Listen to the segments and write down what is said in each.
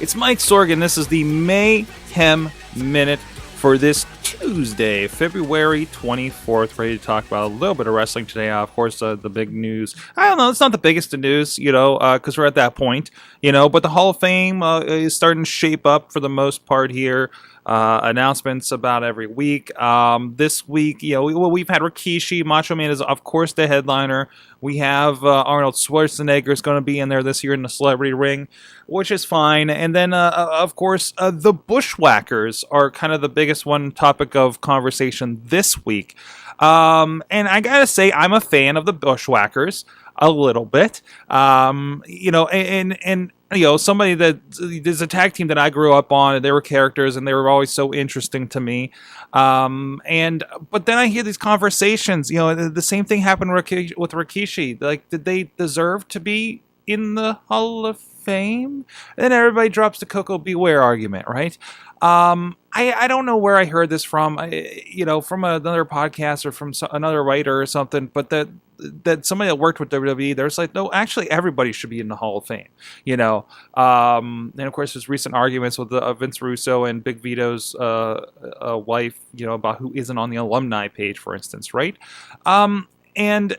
It's Mike Sorgan. This is the Mayhem Minute for this Tuesday, February 24th. Ready to talk about a little bit of wrestling today. Of course, the big news. I don't know. It's not the biggest of news, because we're at that point, but the Hall of Fame is starting to shape up for the most part here. Announcements about every week. This week, we've had Rikishi. Macho Man is, of course, the headliner. We have Arnold Schwarzenegger is going to be in there this year in the celebrity ring, which is fine. And then, of course, the Bushwhackers are kind of the biggest one topic of conversation this week. And I gotta say, I'm a fan of the Bushwhackers a little bit. Somebody that there's a tag team that I grew up on, and they were characters, and they were always so interesting to me. But then I hear these conversations. The same thing happened with Rikishi. Like, did they deserve to be in the Hall of Fame? And then everybody drops the Coco Beware argument, right? I don't know where I heard this from. From another podcast or from another writer or something. But that somebody that worked with WWE, there's like, no, actually everybody should be in the Hall of Fame. And of course there's recent arguments with Vince Russo and Big Vito's wife, about who isn't on the alumni page, for instance, right? And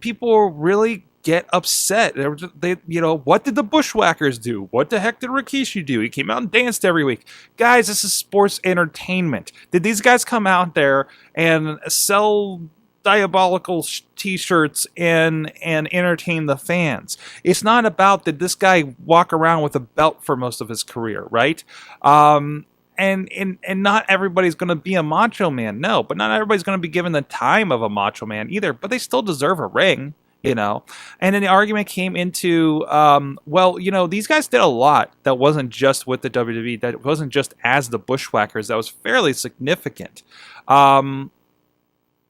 people really get upset. What did the Bushwhackers do? What the heck did Rikishi do? He came out and danced every week. Guys, this is sports entertainment. Did these guys come out there and sell diabolical t-shirts and entertain the fans? It's not about, did this guy walk around with a belt for most of his career, right? And not everybody's going to be a Macho Man, no, but not everybody's going to be given the time of a Macho Man either, but they still deserve a ring. And then the argument came into, these guys did a lot that wasn't just with the WWE, that wasn't just as the Bushwhackers, that was fairly significant.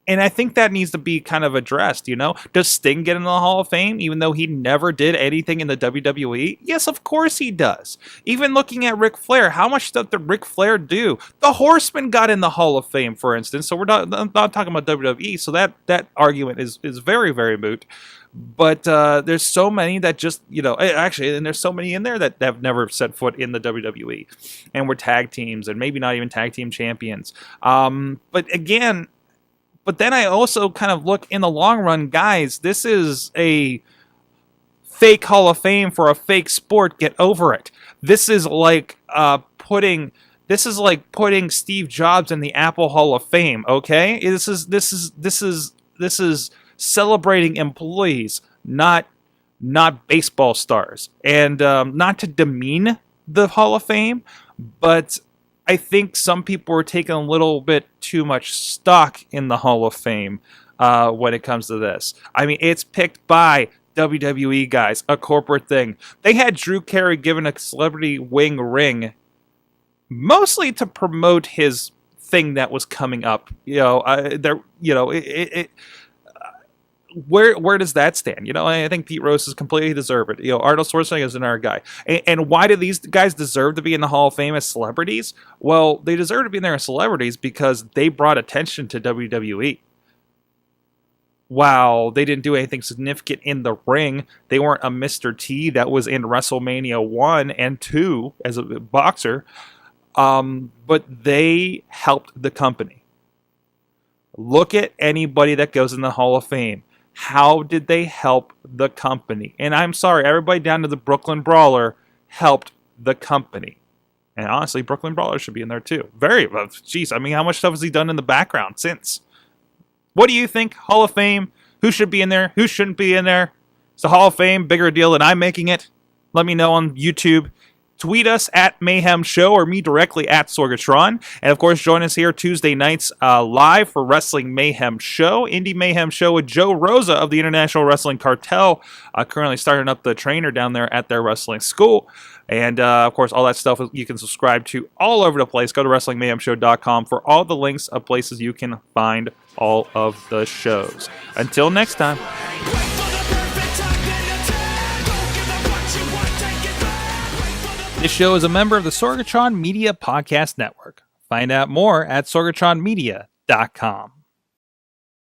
And I think that needs to be kind of addressed, Does Sting get in the Hall of Fame, even though he never did anything in the WWE? Yes, of course he does. Even looking at Ric Flair, how much stuff did Ric Flair do? The Horsemen got in the Hall of Fame, for instance, so we're not talking about WWE, so that argument is very, very moot. But there's so many that just, and there's so many in there that have never set foot in the WWE, and were tag teams, and maybe not even tag team champions. But then I also kind of look in the long run, guys, this is a fake Hall of Fame for a fake sport. Get over it. This is like putting Steve Jobs in the Apple Hall of Fame, okay? This is celebrating employees, not baseball stars. And not to demean the Hall of Fame, but I think some people are taking a little bit too much stock in the Hall of Fame when it comes to this. I mean, it's picked by WWE guys, a corporate thing. They had Drew Carey given a celebrity wing ring mostly to promote his thing that was coming up. Where does that stand? I think Pete Rose is completely deserved it. Arnold Schwarzenegger is another guy. And why do these guys deserve to be in the Hall of Fame as celebrities? Well, they deserve to be in there as celebrities because they brought attention to WWE. While they didn't do anything significant in the ring, they weren't a Mr. T that was in WrestleMania 1 and 2 as a boxer, but they helped the company. Look at anybody that goes in the Hall of Fame. How did they help the company? And I'm sorry, everybody down to the Brooklyn Brawler helped the company. And honestly, Brooklyn Brawler should be in there too. How much stuff has he done in the background since? What do you think? Hall of Fame? Who should be in there? Who shouldn't be in there? Is the Hall of Fame bigger a deal than I'm making it? Let me know on YouTube. Tweet us at Mayhem Show or me directly at Sorgatron. And of course, join us here Tuesday nights live for Wrestling Mayhem Show, Indie Mayhem Show with Joe Rosa of the International Wrestling Cartel, currently starting up the trainer down there at their wrestling school. And of course, all that stuff you can subscribe to all over the place. Go to WrestlingMayhemShow.com for all the links of places you can find all of the shows. Until next time. This show is a member of the Sorgatron Media Podcast Network. Find out more at sorgatronmedia.com.